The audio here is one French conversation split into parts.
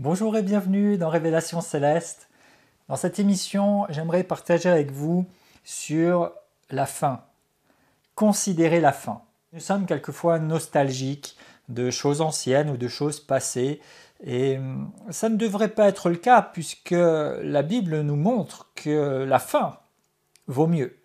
Bonjour et bienvenue dans Révélation Céleste. Dans cette émission, j'aimerais partager avec vous sur la fin. Considérez la fin. Nous sommes quelquefois nostalgiques de choses anciennes ou de choses passées et ça ne devrait pas être le cas puisque la Bible nous montre que la fin vaut mieux,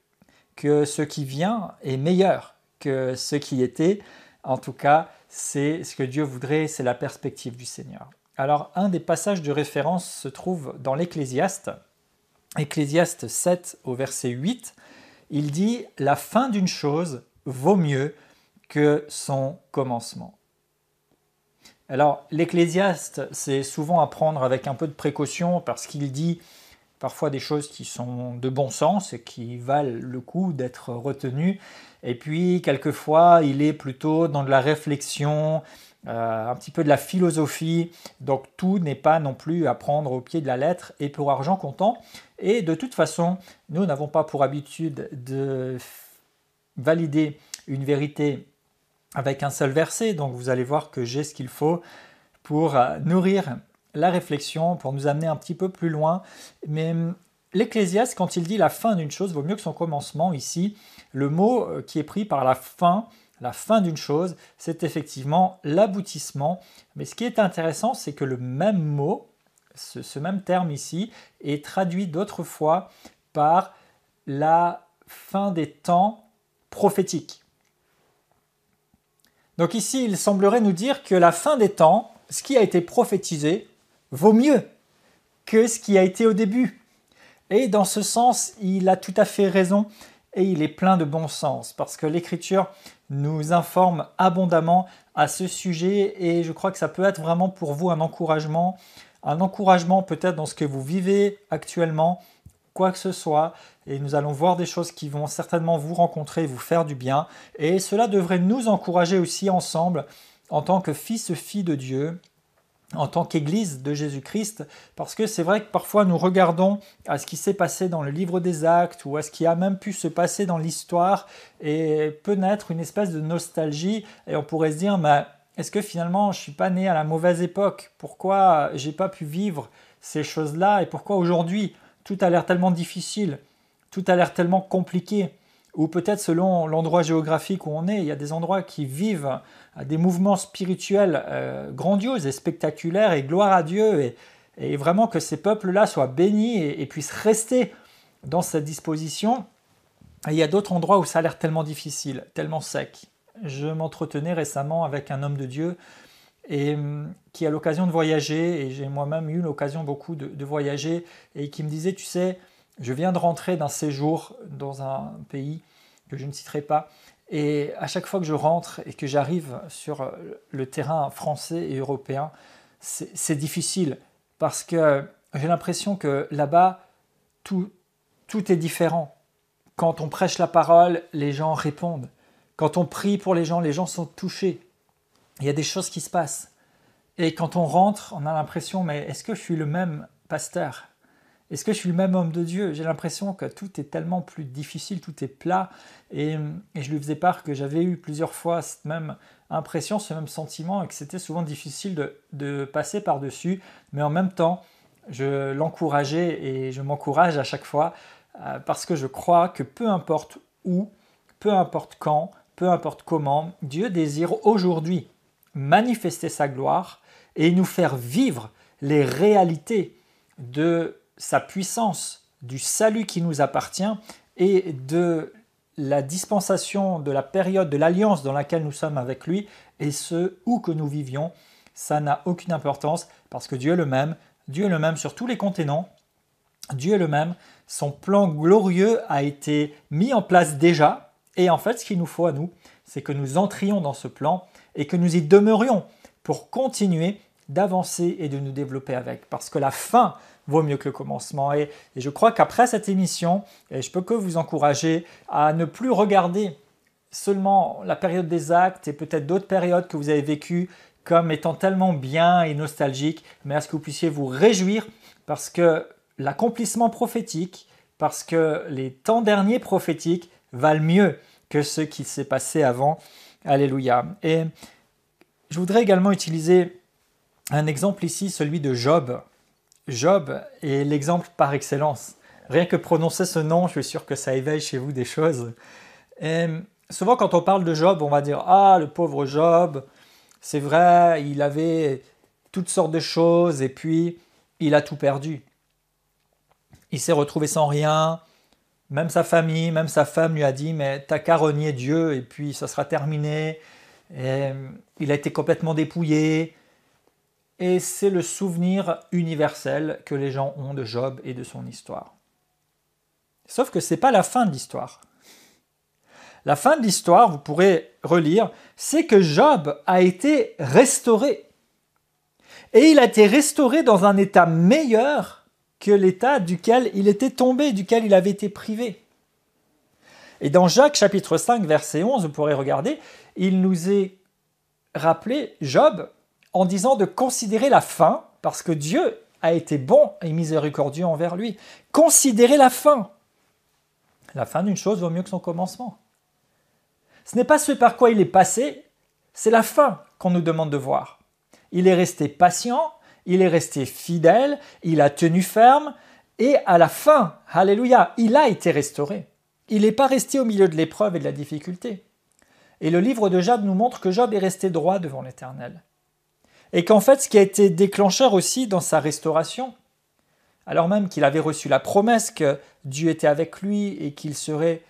que ce qui vient est meilleur que ce qui était. En tout cas, c'est ce que Dieu voudrait, c'est la perspective du Seigneur. Alors, un des passages de référence se trouve dans l'Ecclésiaste, Ecclésiaste 7 au verset 8. Il dit « La fin d'une chose vaut mieux que son commencement ». Alors, l'Ecclésiaste, c'est souvent à prendre avec un peu de précaution parce qu'il dit parfois des choses qui sont de bon sens et qui valent le coup d'être retenues. Et puis, quelquefois, il est plutôt dans de la réflexion, un petit peu de la philosophie. Donc, tout n'est pas non plus à prendre au pied de la lettre et pour argent comptant. Et de toute façon, nous n'avons pas pour habitude de valider une vérité avec un seul verset. Donc, vous allez voir que j'ai ce qu'il faut pour nourrir la réflexion, pour nous amener un petit peu plus loin. Mais l'Ecclésiaste, quand il dit la fin d'une chose vaut mieux que son commencement, ici, le mot qui est pris par la fin d'une chose, c'est effectivement l'aboutissement. Mais ce qui est intéressant, c'est que le même mot, ce même terme ici, est traduit d'autres fois par la fin des temps prophétiques. Donc ici, il semblerait nous dire que la fin des temps, ce qui a été prophétisé, vaut mieux que ce qui a été au début. Et dans ce sens, il a tout à fait raison et il est plein de bon sens parce que l'Écriture nous informe abondamment à ce sujet et je crois que ça peut être vraiment pour vous un encouragement peut-être dans ce que vous vivez actuellement, quoi que ce soit. Et nous allons voir des choses qui vont certainement vous rencontrer, vous faire du bien. Et cela devrait nous encourager aussi ensemble en tant que fils et filles de Dieu, en tant qu'Église de Jésus-Christ, parce que c'est vrai que parfois nous regardons à ce qui s'est passé dans le livre des Actes ou à ce qui a même pu se passer dans l'histoire et peut naître une espèce de nostalgie et on pourrait se dire mais est-ce que finalement je ne suis pas né à la mauvaise époque? Pourquoi j'ai pas pu vivre ces choses-là et pourquoi aujourd'hui tout a l'air tellement difficile, tout a l'air tellement compliqué? Ou peut-être selon l'endroit géographique où on est, il y a des endroits qui vivent des mouvements spirituels grandioses et spectaculaires et gloire à Dieu et vraiment que ces peuples-là soient bénis et puissent rester dans cette disposition. Et il y a d'autres endroits où ça a l'air tellement difficile, tellement sec. Je m'entretenais récemment avec un homme de Dieu et qui a l'occasion de voyager et j'ai moi-même eu l'occasion beaucoup de voyager et qui me disait, tu sais, je viens de rentrer d'un séjour dans un pays que je ne citerai pas et à chaque fois que je rentre et que j'arrive sur le terrain français et européen, c'est difficile parce que j'ai l'impression que là-bas, tout est différent. Quand on prêche la parole, les gens répondent. Quand on prie pour les gens sont touchés. Il y a des choses qui se passent. Et quand on rentre, on a l'impression, mais est-ce que je suis le même pasteur ? Est-ce que je suis le même homme de Dieu? J'ai l'impression que tout est tellement plus difficile, tout est plat. Et je lui faisais part que j'avais eu plusieurs fois cette même impression, ce même sentiment, et que c'était souvent difficile de passer par-dessus. Mais en même temps, je l'encourageais et je m'encourage à chaque fois parce que je crois que peu importe où, peu importe quand, peu importe comment, Dieu désire aujourd'hui manifester sa gloire et nous faire vivre les réalités de sa puissance, du salut qui nous appartient et de la dispensation, de la période, de l'alliance dans laquelle nous sommes avec lui et ce où que nous vivions, ça n'a aucune importance parce que Dieu est le même sur tous les continents, Dieu est le même, son plan glorieux a été mis en place déjà et en fait ce qu'il nous faut à nous, c'est que nous entrions dans ce plan et que nous y demeurions pour continuer d'avancer et de nous développer avec parce que la fin vaut mieux que le commencement. Et je crois qu'après cette émission, et je peux que vous encourager à ne plus regarder seulement la période des Actes et peut-être d'autres périodes que vous avez vécues comme étant tellement bien et nostalgiques, mais à ce que vous puissiez vous réjouir parce que l'accomplissement prophétique, parce que les temps derniers prophétiques valent mieux que ce qui s'est passé avant. Alléluia. Et je voudrais également utiliser un exemple ici, celui de Job. Job est l'exemple par excellence. Rien que prononcer ce nom, je suis sûr que ça éveille chez vous des choses. Et souvent, quand on parle de Job, on va dire « Ah, le pauvre Job, c'est vrai, il avait toutes sortes de choses et puis il a tout perdu. Il s'est retrouvé sans rien, même sa famille, même sa femme lui a dit « Mais t'as qu'à renier Dieu et puis ça sera terminé. » Et il a été complètement dépouillé. Et c'est le souvenir universel que les gens ont de Job et de son histoire. Sauf que ce n'est pas la fin de l'histoire. La fin de l'histoire, vous pourrez relire, c'est que Job a été restauré. Et il a été restauré dans un état meilleur que l'état duquel il était tombé, duquel il avait été privé. Et dans Jacques chapitre 5, verset 11, vous pourrez regarder, il nous est rappelé, Job, en disant de considérer la fin, parce que Dieu a été bon et miséricordieux envers lui. Considérez la fin. La fin d'une chose vaut mieux que son commencement. Ce n'est pas ce par quoi il est passé, c'est la fin qu'on nous demande de voir. Il est resté patient, il est resté fidèle, il a tenu ferme, et à la fin, alléluia, il a été restauré. Il n'est pas resté au milieu de l'épreuve et de la difficulté. Et le livre de Job nous montre que Job est resté droit devant l'Éternel. Et qu'en fait, ce qui a été déclencheur aussi dans sa restauration, alors même qu'il avait reçu la promesse que Dieu était avec lui et qu'il serait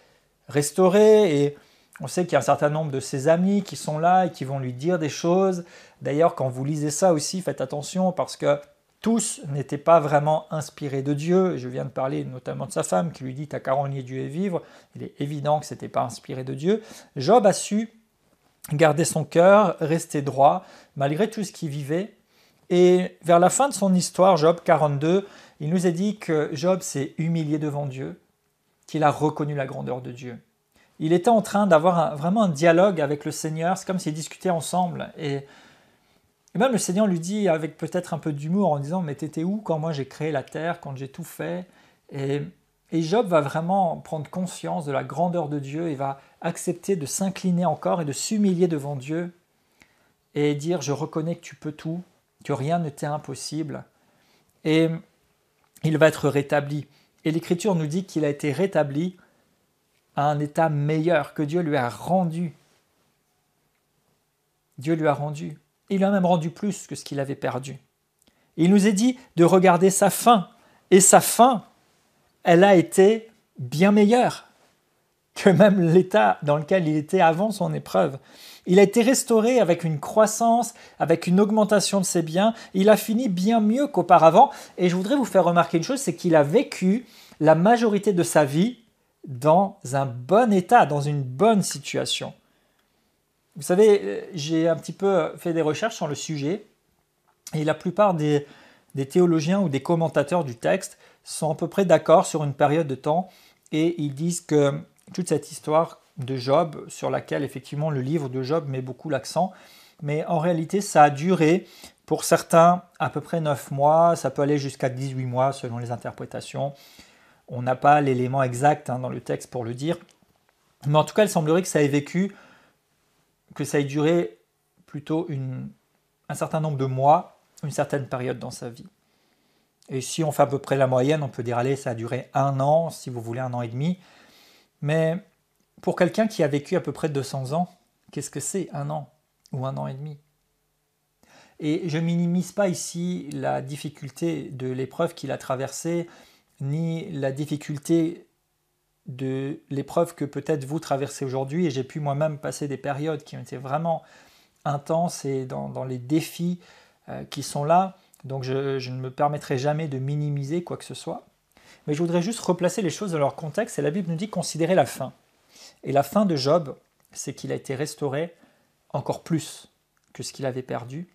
restauré, et on sait qu'il y a un certain nombre de ses amis qui sont là et qui vont lui dire des choses. D'ailleurs, quand vous lisez ça aussi, faites attention parce que tous n'étaient pas vraiment inspirés de Dieu. Je viens de parler notamment de sa femme qui lui dit « T'as qu'à renier Dieu et vivre ». Il est évident que ce n'était pas inspiré de Dieu. Job a su garder son cœur, rester droit, malgré tout ce qu'il vivait. Et vers la fin de son histoire, Job 42, il nous a dit que Job s'est humilié devant Dieu, qu'il a reconnu la grandeur de Dieu. Il était en train d'avoir vraiment un dialogue avec le Seigneur, c'est comme s'ils discutaient ensemble. Et même le Seigneur lui dit avec peut-être un peu d'humour en disant « Mais t'étais où quand moi j'ai créé la terre, quand j'ai tout fait ?» Et Job va vraiment prendre conscience de la grandeur de Dieu et va accepter de s'incliner encore et de s'humilier devant Dieu et dire « Je reconnais que tu peux tout, que rien ne t'est impossible. » Et il va être rétabli. Et l'Écriture nous dit qu'il a été rétabli à un état meilleur que Dieu lui a rendu. Dieu lui a rendu. Il lui a même rendu plus que ce qu'il avait perdu. Et il nous est dit de regarder sa fin. Et sa fin, elle a été bien meilleure que même l'état dans lequel il était avant son épreuve. Il a été restauré avec une croissance, avec une augmentation de ses biens. Il a fini bien mieux qu'auparavant. Et je voudrais vous faire remarquer une chose, c'est qu'il a vécu la majorité de sa vie dans un bon état, dans une bonne situation. Vous savez, j'ai un petit peu fait des recherches sur le sujet et la plupart des théologiens ou des commentateurs du texte sont à peu près d'accord sur une période de temps et ils disent que toute cette histoire de Job, sur laquelle effectivement le livre de Job met beaucoup l'accent, mais en réalité ça a duré pour certains à peu près 9 mois, ça peut aller jusqu'à 18 mois selon les interprétations. On n'a pas l'élément exact dans le texte pour le dire, mais en tout cas il semblerait que ça ait duré plutôt un certain nombre de mois, une certaine période dans sa vie. Et si on fait à peu près la moyenne, on peut dire, allez, ça a duré 1 an, si vous voulez 1 an et demi. Mais pour quelqu'un qui a vécu à peu près 200 ans, qu'est-ce que c'est 1 an ou 1 an et demi? Et je ne minimise pas ici la difficulté de l'épreuve qu'il a traversée, ni la difficulté de l'épreuve que peut-être vous traversez aujourd'hui. Et j'ai pu moi-même passer des périodes qui ont été vraiment intenses et dans les défis qui sont là. Donc je ne me permettrai jamais de minimiser quoi que ce soit. Mais je voudrais juste replacer les choses dans leur contexte. Et la Bible nous dit considérer la fin. Et la fin de Job, c'est qu'il a été restauré encore plus que ce qu'il avait perdu.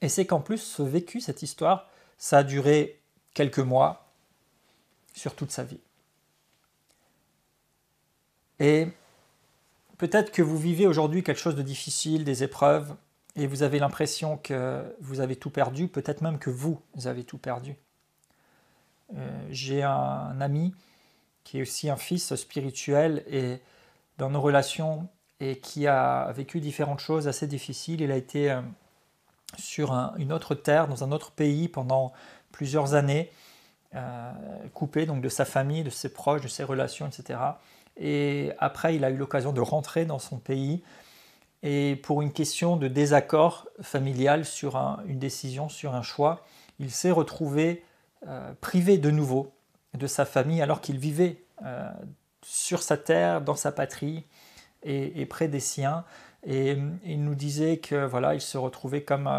Et c'est qu'en plus, ce vécu, cette histoire, ça a duré quelques mois sur toute sa vie. Et peut-être que vous vivez aujourd'hui quelque chose de difficile, des épreuves, et vous avez l'impression que vous avez tout perdu, peut-être même que vous avez tout perdu. J'ai un ami qui est aussi un fils spirituel et dans nos relations et qui a vécu différentes choses assez difficiles. Il a été sur une autre terre, dans un autre pays pendant plusieurs années, coupé donc de sa famille, de ses proches, de ses relations, etc. Et après, il a eu l'occasion de rentrer dans son pays. Et pour une question de désaccord familial sur une décision, sur un choix, il s'est retrouvé privé de nouveau de sa famille alors qu'il vivait sur sa terre, dans sa patrie et près des siens. Et il nous disait que voilà, il se retrouvait comme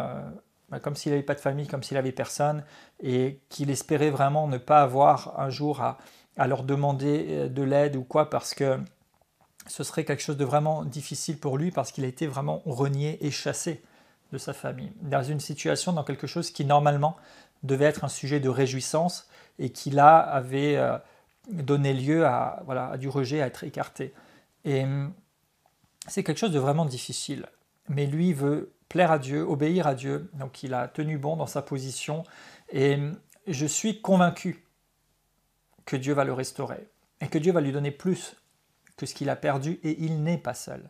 s'il n'avait pas de famille, comme s'il n'avait personne, et qu'il espérait vraiment ne pas avoir un jour à leur demander de l'aide ou quoi, parce que ce serait quelque chose de vraiment difficile pour lui, parce qu'il a été vraiment renié et chassé de sa famille, dans une situation, dans quelque chose qui normalement devait être un sujet de réjouissance, et qui là avait donné lieu à du rejet, à être écarté. Et c'est quelque chose de vraiment difficile. Mais lui veut plaire à Dieu, obéir à Dieu, donc il a tenu bon dans sa position, et je suis convaincu que Dieu va le restaurer, et que Dieu va lui donner plus que ce qu'il a perdu, et il n'est pas seul.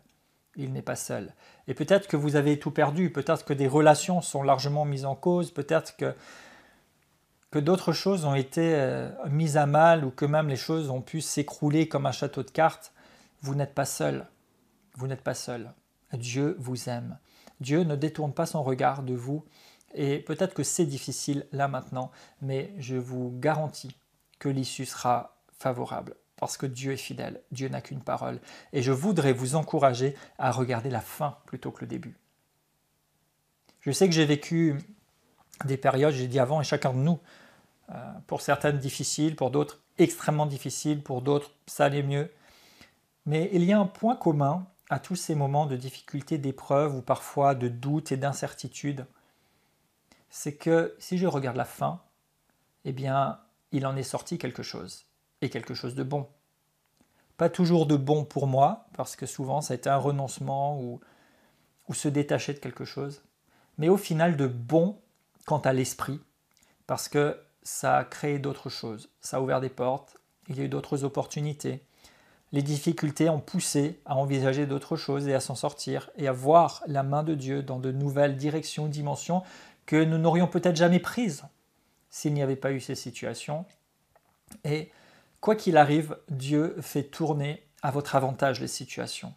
Il n'est pas seul. Et peut-être que vous avez tout perdu, peut-être que des relations sont largement mises en cause, peut-être que d'autres choses ont été mises à mal, ou que même les choses ont pu s'écrouler comme un château de cartes. Vous n'êtes pas seul. Vous n'êtes pas seul. Dieu vous aime. Dieu ne détourne pas son regard de vous. Et peut-être que c'est difficile là maintenant, mais je vous garantis que l'issue sera favorable. Parce que Dieu est fidèle. Dieu n'a qu'une parole. Et je voudrais vous encourager à regarder la fin plutôt que le début. Je sais que j'ai vécu des périodes, j'ai dit avant, et chacun de nous, pour certaines difficiles, pour d'autres extrêmement difficiles, pour d'autres ça allait mieux. Mais il y a un point commun à tous ces moments de difficulté, d'épreuve, ou parfois de doute et d'incertitude. C'est que si je regarde la fin, eh bien, il en est sorti quelque chose, et quelque chose de bon. Pas toujours de bon pour moi, parce que souvent ça a été un renoncement ou se détacher de quelque chose, mais au final de bon quant à l'esprit, parce que ça a créé d'autres choses, ça a ouvert des portes, il y a eu d'autres opportunités. Les difficultés ont poussé à envisager d'autres choses et à s'en sortir, et à voir la main de Dieu dans de nouvelles directions, dimensions que nous n'aurions peut-être jamais prises s'il n'y avait pas eu ces situations. Et quoi qu'il arrive, Dieu fait tourner à votre avantage les situations.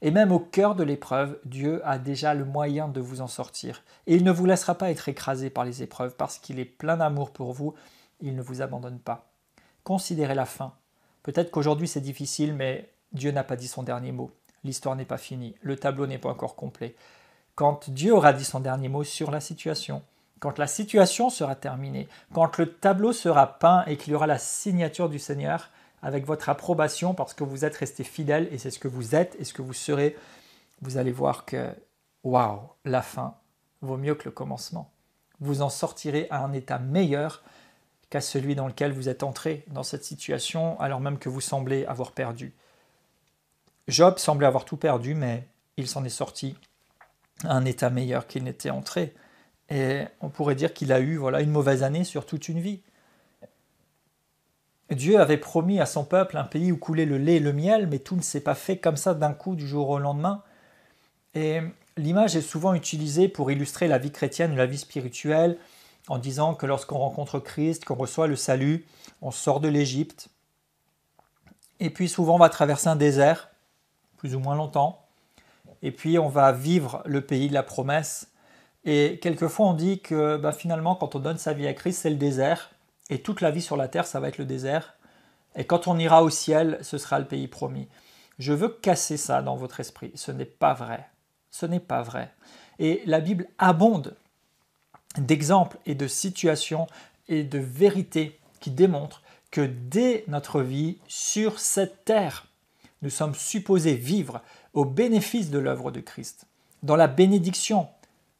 Et même au cœur de l'épreuve, Dieu a déjà le moyen de vous en sortir. Et il ne vous laissera pas être écrasé par les épreuves, parce qu'il est plein d'amour pour vous, il ne vous abandonne pas. Considérez la fin. Peut-être qu'aujourd'hui c'est difficile, mais Dieu n'a pas dit son dernier mot. L'histoire n'est pas finie, le tableau n'est pas encore complet. Quand Dieu aura dit son dernier mot sur la situation, quand la situation sera terminée, quand le tableau sera peint et qu'il y aura la signature du Seigneur avec votre approbation parce que vous êtes resté fidèle, et c'est ce que vous êtes et ce que vous serez, vous allez voir que, waouh, la fin vaut mieux que le commencement. Vous en sortirez à un état meilleur qu'à celui dans lequel vous êtes entré dans cette situation, alors même que vous semblez avoir perdu. Job semblait avoir tout perdu, mais il s'en est sorti à un état meilleur qu'il n'était entré. Et on pourrait dire qu'il a eu une mauvaise année sur toute une vie. Dieu avait promis à son peuple un pays où coulait le lait et le miel, mais tout ne s'est pas fait comme ça d'un coup, du jour au lendemain. Et l'image est souvent utilisée pour illustrer la vie chrétienne ou la vie spirituelle, en disant que lorsqu'on rencontre Christ, qu'on reçoit le salut, on sort de l'Égypte, et puis souvent on va traverser un désert, plus ou moins longtemps, et puis on va vivre le pays de la promesse. Et quelquefois on dit que finalement quand on donne sa vie à Christ, c'est le désert, et toute la vie sur la terre ça va être le désert, et quand on ira au ciel, ce sera le pays promis. Je veux casser ça dans votre esprit, ce n'est pas vrai, ce n'est pas vrai. Et la Bible abonde d'exemples et de situations et de vérités qui démontrent que dès notre vie sur cette terre, nous sommes supposés vivre au bénéfice de l'œuvre de Christ, dans la bénédiction,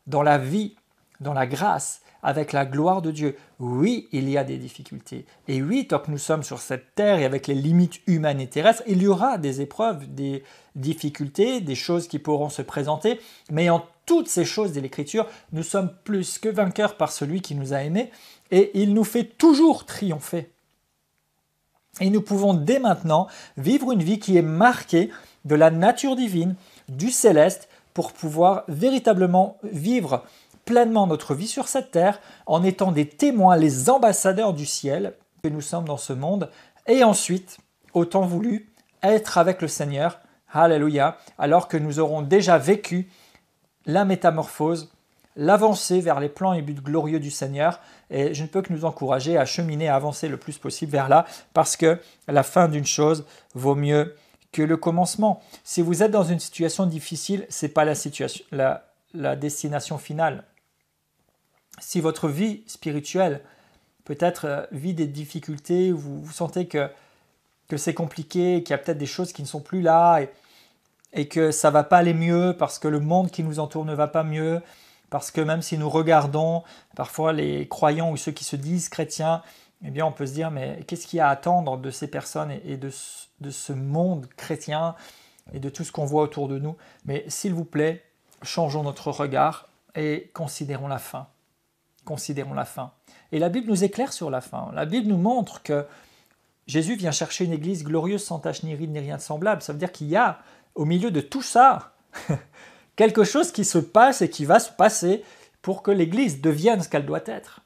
dans la vie, dans la grâce, avec la gloire de Dieu. Oui, il y a des difficultés. Et oui, tant que nous sommes sur cette terre et avec les limites humaines et terrestres, il y aura des épreuves, des difficultés, des choses qui pourront se présenter. Mais en toutes ces choses de l'Écriture, nous sommes plus que vainqueurs par celui qui nous a aimés, et il nous fait toujours triompher. Et nous pouvons dès maintenant vivre une vie qui est marquée de la nature divine, du céleste, pour pouvoir véritablement vivre pleinement notre vie sur cette terre, en étant des témoins, les ambassadeurs du ciel que nous sommes dans ce monde, et ensuite, au temps voulu, être avec le Seigneur, alléluia, alors que nous aurons déjà vécu la métamorphose, l'avancée vers les plans et buts glorieux du Seigneur. Et je ne peux que nous encourager à cheminer, à avancer le plus possible vers là, parce que la fin d'une chose vaut mieux que le commencement. Si vous êtes dans une situation difficile, ce n'est pas la destination finale. Si votre vie spirituelle peut-être vit des difficultés, vous sentez que c'est compliqué, qu'il y a peut-être des choses qui ne sont plus là, et que ça ne va pas aller mieux, parce que le monde qui nous entoure ne va pas mieux, parce que même si nous regardons parfois les croyants ou ceux qui se disent chrétiens, eh bien on peut se dire, mais qu'est-ce qu'il y a à attendre de ces personnes et de ce monde chrétien et de tout ce qu'on voit autour de nous? Mais s'il vous plaît, changeons notre regard et considérons la fin. Considérons la fin. Et la Bible nous éclaire sur la fin. La Bible nous montre que Jésus vient chercher une église glorieuse, sans tache ni ride ni rien de semblable. Ça veut dire qu'il y a, au milieu de tout ça, quelque chose qui se passe et qui va se passer pour que l'église devienne ce qu'elle doit être.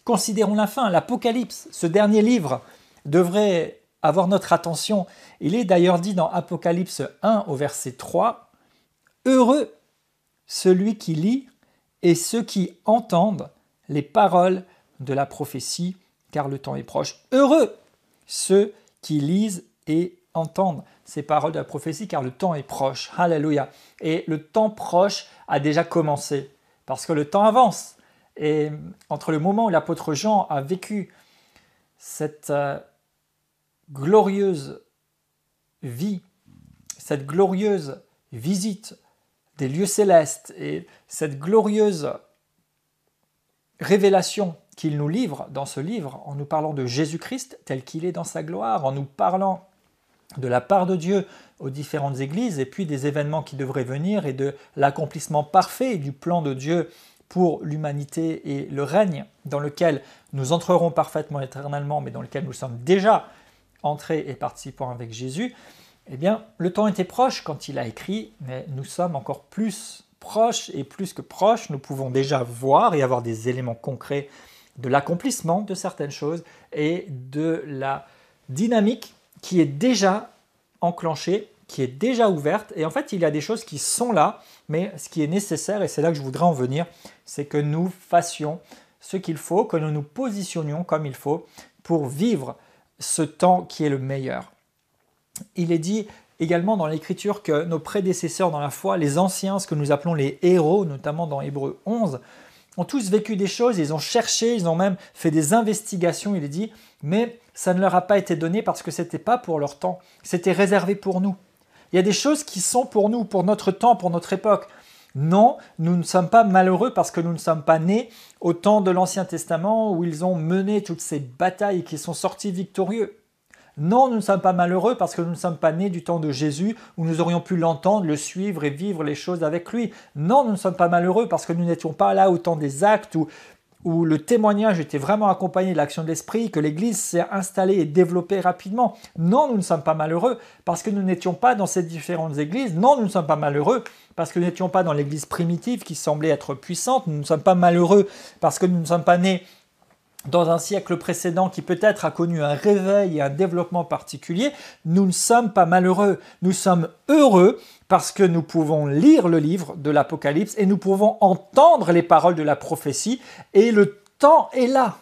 Considérons la fin. L'Apocalypse, ce dernier livre, devrait avoir notre attention. Il est d'ailleurs dit dans Apocalypse 1 au verset 3, « Heureux celui qui lit et ceux qui entendent les paroles de la prophétie, car le temps est proche. » Heureux ceux qui lisent et entendent ces paroles de la prophétie, car le temps est proche. Alléluia. Et le temps proche a déjà commencé, parce que le temps avance. Et entre le moment où l'apôtre Jean a vécu cette glorieuse vie, cette glorieuse visite des lieux célestes et cette glorieuse révélation qu'il nous livre dans ce livre, en nous parlant de Jésus-Christ tel qu'il est dans sa gloire, en nous parlant de la part de Dieu aux différentes églises, et puis des événements qui devraient venir, et de l'accomplissement parfait du plan de Dieu pour l'humanité et le règne dans lequel nous entrerons parfaitement éternellement, mais dans lequel nous sommes déjà entrés et participants avec Jésus. Eh bien, le temps était proche quand il a écrit, mais nous sommes encore plus proches, et plus que proches, nous pouvons déjà voir et avoir des éléments concrets de l'accomplissement de certaines choses et de la dynamique qui est déjà enclenchée, qui est déjà ouverte. Et en fait, il y a des choses qui sont là, mais ce qui est nécessaire, et c'est là que je voudrais en venir, c'est que nous fassions ce qu'il faut, que nous nous positionnions comme il faut pour vivre ce temps qui est le meilleur. Il est dit également dans l'Écriture que nos prédécesseurs dans la foi, les anciens, ce que nous appelons les héros, notamment dans Hébreux 11, ont tous vécu des choses, ils ont cherché, ils ont même fait des investigations, il est dit, mais ça ne leur a pas été donné parce que ce n'était pas pour leur temps, c'était réservé pour nous. Il y a des choses qui sont pour nous, pour notre temps, pour notre époque. Non, nous ne sommes pas malheureux parce que nous ne sommes pas nés au temps de l'Ancien Testament où ils ont mené toutes ces batailles et qu'ils sont sortis victorieux. Non, nous ne sommes pas malheureux parce que nous ne sommes pas nés du temps de Jésus où nous aurions pu l'entendre, le suivre et vivre les choses avec lui. Non, nous ne sommes pas malheureux parce que nous n'étions pas là au temps des actes où le témoignage était vraiment accompagné de l'action de l'Esprit, que l'Église s'est installée et développée rapidement. Non, nous ne sommes pas malheureux parce que nous n'étions pas dans ces différentes églises. Non, nous ne sommes pas malheureux parce que nous n'étions pas dans l'Église primitive qui semblait être puissante. Nous ne sommes pas malheureux parce que nous ne sommes pas nés dans un siècle précédent qui peut-être a connu un réveil et un développement particulier. Nous ne sommes pas malheureux, nous sommes heureux parce que nous pouvons lire le livre de l'Apocalypse et nous pouvons entendre les paroles de la prophétie et le temps est là.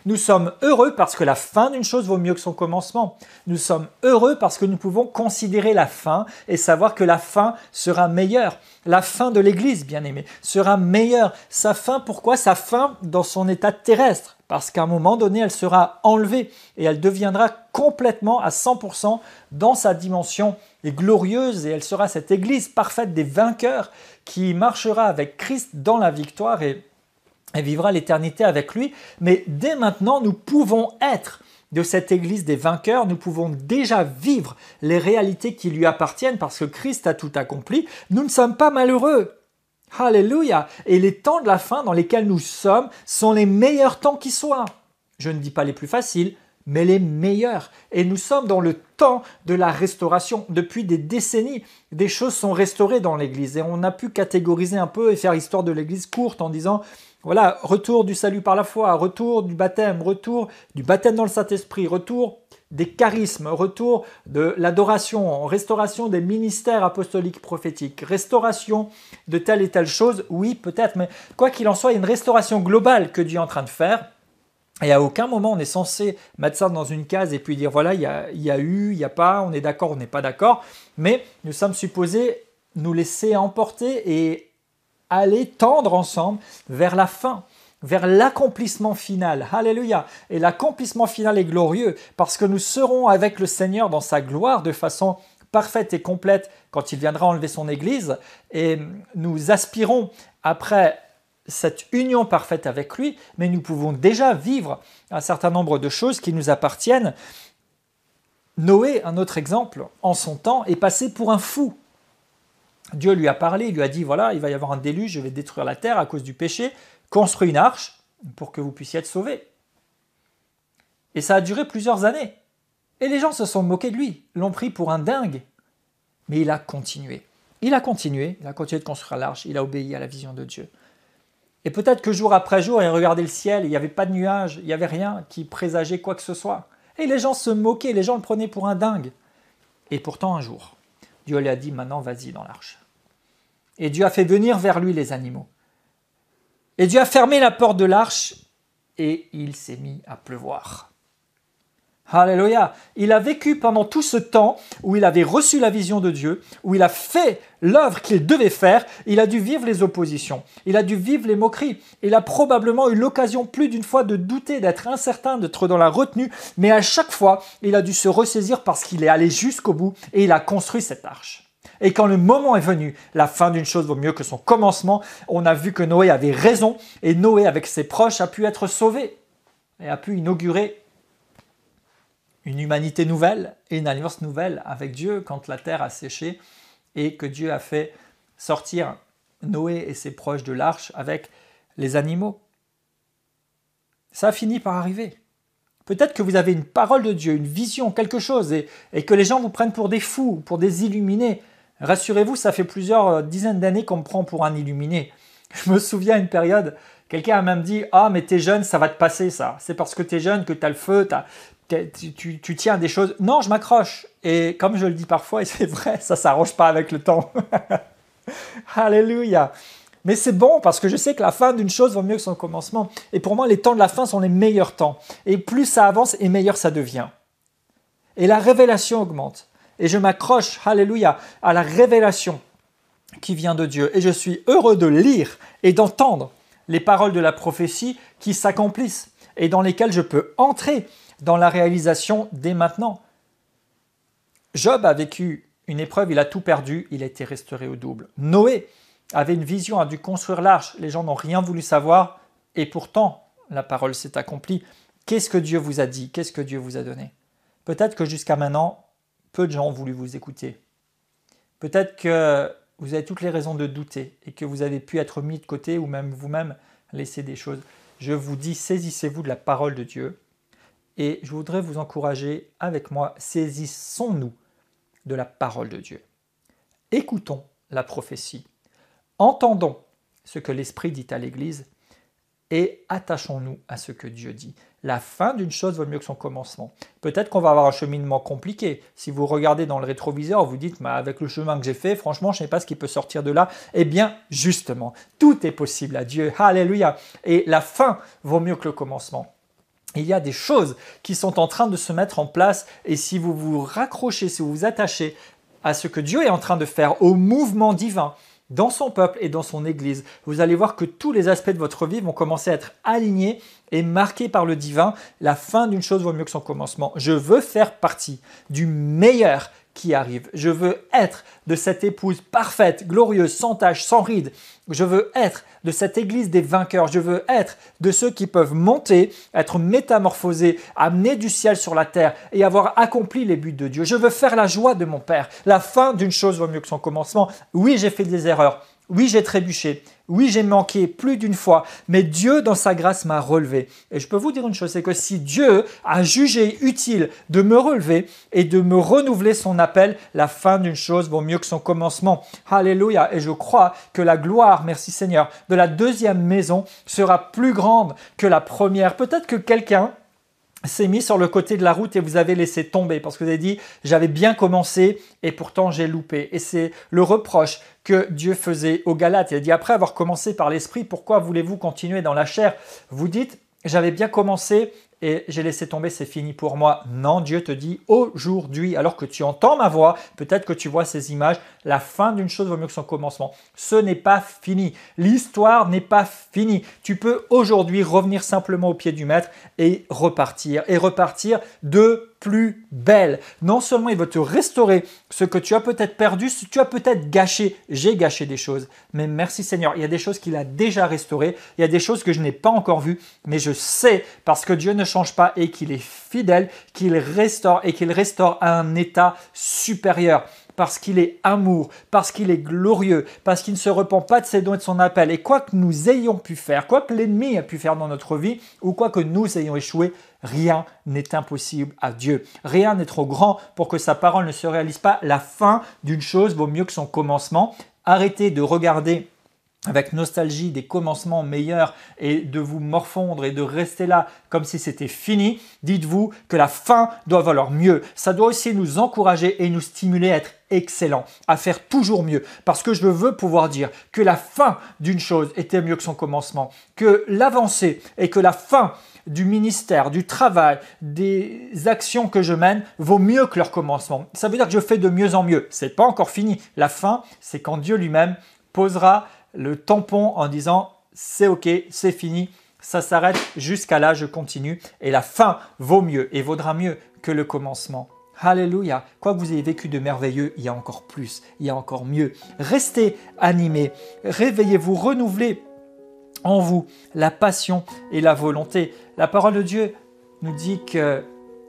Nous sommes heureux parce que la fin d'une chose vaut mieux que son commencement. Nous sommes heureux parce que nous pouvons considérer la fin et savoir que la fin sera meilleure. La fin de l'Église, bien aimé, sera meilleure. Sa fin, pourquoi? Sa fin dans son état terrestre. Parce qu'à un moment donné, elle sera enlevée et elle deviendra complètement à 100% dans sa dimension glorieuse et elle sera cette Église parfaite des vainqueurs qui marchera avec Christ dans la victoire et vivra l'éternité avec lui. Mais dès maintenant, nous pouvons être de cette Église des vainqueurs, nous pouvons déjà vivre les réalités qui lui appartiennent parce que Christ a tout accompli. Nous ne sommes pas malheureux. Alléluia! Et les temps de la fin dans lesquels nous sommes sont les meilleurs temps qui soient. Je ne dis pas les plus faciles, mais les meilleures. Et nous sommes dans le temps de la restauration. Depuis des décennies, des choses sont restaurées dans l'Église. Et on a pu catégoriser un peu et faire l'histoire de l'Église courte en disant, voilà, retour du salut par la foi, retour du baptême dans le Saint-Esprit, retour des charismes, retour de l'adoration, restauration des ministères apostoliques prophétiques, restauration de telle et telle chose, oui peut-être, mais quoi qu'il en soit, il y a une restauration globale que Dieu est en train de faire. Et à aucun moment on est censé mettre ça dans une case et puis dire voilà, il y a eu, il n'y a pas, on est d'accord, on n'est pas d'accord, mais nous sommes supposés nous laisser emporter et aller tendre ensemble vers la fin, vers l'accomplissement final. Alléluia. Et l'accomplissement final est glorieux parce que nous serons avec le Seigneur dans sa gloire de façon parfaite et complète quand il viendra enlever son Église. Et nous aspirons après cette union parfaite avec lui, mais nous pouvons déjà vivre un certain nombre de choses qui nous appartiennent. Noé, un autre exemple, en son temps, est passé pour un fou. Dieu lui a parlé, il lui a dit, voilà, il va y avoir un déluge, je vais détruire la terre à cause du péché, construis une arche pour que vous puissiez être sauvés. Et ça a duré plusieurs années. Et les gens se sont moqués de lui, l'ont pris pour un dingue. Mais il a continué. Il a continué de construire l'arche, il a obéi à la vision de Dieu. Et peut-être que jour après jour, il regardait le ciel, il n'y avait pas de nuages, il n'y avait rien qui présageait quoi que ce soit. Et les gens se moquaient, les gens le prenaient pour un dingue. Et pourtant un jour, Dieu lui a dit, maintenant vas-y dans l'arche. Et Dieu a fait venir vers lui les animaux. Et Dieu a fermé la porte de l'arche et il s'est mis à pleuvoir. Alléluia. Il a vécu pendant tout ce temps où il avait reçu la vision de Dieu, où il a fait l'œuvre qu'il devait faire, il a dû vivre les oppositions, il a dû vivre les moqueries, il a probablement eu l'occasion plus d'une fois de douter, d'être incertain, d'être dans la retenue, mais à chaque fois, il a dû se ressaisir parce qu'il est allé jusqu'au bout et il a construit cette arche. Et quand le moment est venu, la fin d'une chose vaut mieux que son commencement, on a vu que Noé avait raison et Noé, avec ses proches, a pu être sauvé et a pu inaugurer une humanité nouvelle et une alliance nouvelle avec Dieu quand la terre a séché et que Dieu a fait sortir Noé et ses proches de l'arche avec les animaux. Ça a fini par arriver. Peut-être que vous avez une parole de Dieu, une vision, quelque chose, et que les gens vous prennent pour des fous, pour des illuminés. Rassurez-vous, ça fait plusieurs dizaines d'années qu'on me prend pour un illuminé. Je me souviens à une période, quelqu'un a même dit « Ah, mais t'es jeune, ça va te passer ça. C'est parce que t'es jeune que t'as le feu, tu tiens à des choses. » Non, je m'accroche. Et comme je le dis parfois, et c'est vrai, ça ne s'arrange pas avec le temps. Alléluia. Mais c'est bon parce que je sais que la fin d'une chose vaut mieux que son commencement. Et pour moi, les temps de la fin sont les meilleurs temps. Et plus ça avance, et meilleur ça devient. Et la révélation augmente. Et je m'accroche, alléluia, à la révélation qui vient de Dieu. Et je suis heureux de lire et d'entendre les paroles de la prophétie qui s'accomplissent et dans lesquelles je peux entrer dans la réalisation dès maintenant. Job a vécu une épreuve, il a tout perdu, il a été restauré au double. Noé avait une vision, a dû construire l'arche, les gens n'ont rien voulu savoir et pourtant la parole s'est accomplie. Qu'est-ce que Dieu vous a dit? Qu'est-ce que Dieu vous a donné? Peut-être que jusqu'à maintenant, peu de gens ont voulu vous écouter. Peut-être que vous avez toutes les raisons de douter et que vous avez pu être mis de côté ou même vous-même laisser des choses. Je vous dis, saisissez-vous de la parole de Dieu et je voudrais vous encourager avec moi, saisissons-nous de la parole de Dieu. Écoutons la prophétie, entendons ce que l'Esprit dit à l'Église et attachons-nous à ce que Dieu dit. La fin d'une chose vaut mieux que son commencement. Peut-être qu'on va avoir un cheminement compliqué. Si vous regardez dans le rétroviseur, vous dites, avec le chemin que j'ai fait, franchement, je ne sais pas ce qui peut sortir de là. Eh bien, justement, tout est possible à Dieu. Alléluia. Et la fin vaut mieux que le commencement. Il y a des choses qui sont en train de se mettre en place et si vous vous raccrochez, si vous vous attachez à ce que Dieu est en train de faire, au mouvement divin, dans son peuple et dans son Église, vous allez voir que tous les aspects de votre vie vont commencer à être alignés et marqués par le divin. La fin d'une chose vaut mieux que son commencement. Je veux faire partie du meilleur qui arrive. Je veux être de cette épouse parfaite, glorieuse, sans tache, sans rides. Je veux être de cette Église des vainqueurs. Je veux être de ceux qui peuvent monter, être métamorphosés, amener du ciel sur la terre et avoir accompli les buts de Dieu. Je veux faire la joie de mon Père. La fin d'une chose vaut mieux que son commencement. Oui, j'ai fait des erreurs. Oui, j'ai trébuché. Oui, j'ai manqué plus d'une fois. Mais Dieu, dans sa grâce, m'a relevé. Et je peux vous dire une chose, c'est que si Dieu a jugé utile de me relever et de me renouveler son appel, la fin d'une chose vaut mieux que son commencement. Alléluia. Et je crois que la gloire, merci Seigneur, de la deuxième maison sera plus grande que la première. Peut-être que quelqu'un s'est mis sur le côté de la route et vous avez laissé tomber parce que vous avez dit j'avais bien commencé et pourtant j'ai loupé. Et c'est le reproche que Dieu faisait aux Galates. Il a dit après avoir commencé par l'esprit, pourquoi voulez-vous continuer dans la chair? Vous dites j'avais bien commencé et j'ai laissé tomber, c'est fini pour moi. Non, Dieu te dit aujourd'hui, alors que tu entends ma voix, peut-être que tu vois ces images, la fin d'une chose vaut mieux que son commencement. Ce n'est pas fini. L'histoire n'est pas finie. Tu peux aujourd'hui revenir simplement au pied du maître et repartir de plus belle. Non seulement il veut te restaurer ce que tu as peut-être perdu, ce que tu as peut-être gâché. J'ai gâché des choses, mais merci Seigneur, il y a des choses qu'il a déjà restaurées, il y a des choses que je n'ai pas encore vues, mais je sais parce que Dieu ne change pas et qu'il est fidèle, qu'il restaure et qu'il restaure à un état supérieur. Parce qu'il est amour, parce qu'il est glorieux, parce qu'il ne se repent pas de ses dons et de son appel. Et quoi que nous ayons pu faire, quoi que l'ennemi a pu faire dans notre vie, ou quoi que nous ayons échoué, rien n'est impossible à Dieu. Rien n'est trop grand pour que sa parole ne se réalise pas. La fin d'une chose vaut mieux que son commencement. Arrêtez de regarder avec nostalgie des commencements meilleurs et de vous morfondre et de rester là comme si c'était fini. Dites-vous que la fin doit valoir mieux. Ça doit aussi nous encourager et nous stimuler à être excellents, à faire toujours mieux. Parce que je veux pouvoir dire que la fin d'une chose était mieux que son commencement, que l'avancée et que la fin du ministère, du travail, des actions que je mène vaut mieux que leur commencement. Ça veut dire que je fais de mieux en mieux. C'est pas encore fini. La fin, c'est quand Dieu lui-même posera le tampon en disant c'est ok, c'est fini, ça s'arrête jusqu'à là, je continue. Et la fin vaut mieux et vaudra mieux que le commencement. Alléluia. Quoi que vous ayez vécu de merveilleux, il y a encore plus, il y a encore mieux. Restez animés, réveillez-vous, renouvelez en vous la passion et la volonté. La parole de Dieu nous dit que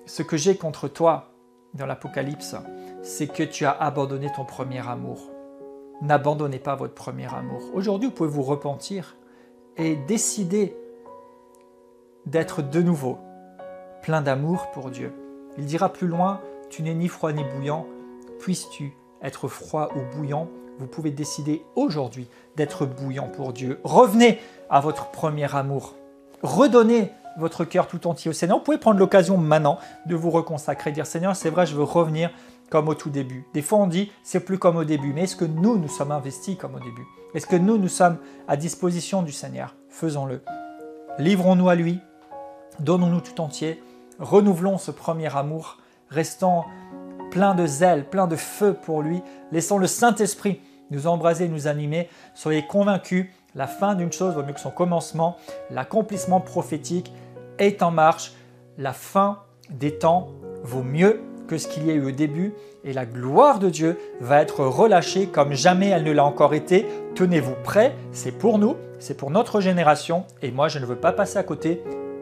ce que j'ai contre toi dans l'Apocalypse, c'est que tu as abandonné ton premier amour. N'abandonnez pas votre premier amour. Aujourd'hui, vous pouvez vous repentir et décider d'être de nouveau plein d'amour pour Dieu. Il dira plus loin, tu n'es ni froid ni bouillant, puisses-tu être froid ou bouillant. Vous pouvez décider aujourd'hui d'être bouillant pour Dieu. Revenez à votre premier amour. Redonnez votre cœur tout entier au Seigneur. Vous pouvez prendre l'occasion maintenant de vous reconsacrer, dire Seigneur, c'est vrai, je veux revenir comme au tout début. Des fois, on dit, c'est plus comme au début. Mais est-ce que nous sommes investis comme au début? Est-ce que nous sommes à disposition du Seigneur? Faisons-le. Livrons-nous à lui. Donnons-nous tout entier. Renouvelons ce premier amour. Restons plein de zèle, plein de feu pour lui. Laissons le Saint-Esprit nous embraser, nous animer. Soyez convaincus, la fin d'une chose vaut mieux que son commencement. L'accomplissement prophétique est en marche. La fin des temps vaut mieux que ce qu'il y a eu au début et la gloire de Dieu va être relâchée comme jamais elle ne l'a encore été. Tenez-vous prêts, c'est pour nous, c'est pour notre génération et moi je ne veux pas passer à côté.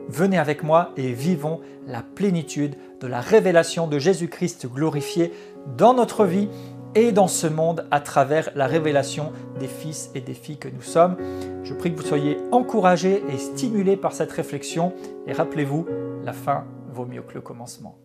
Venez avec moi et vivons la plénitude de la révélation de Jésus-Christ glorifié dans notre vie et dans ce monde à travers la révélation des fils et des filles que nous sommes. Je prie que vous soyez encouragés et stimulés par cette réflexion et rappelez-vous, la fin vaut mieux que le commencement.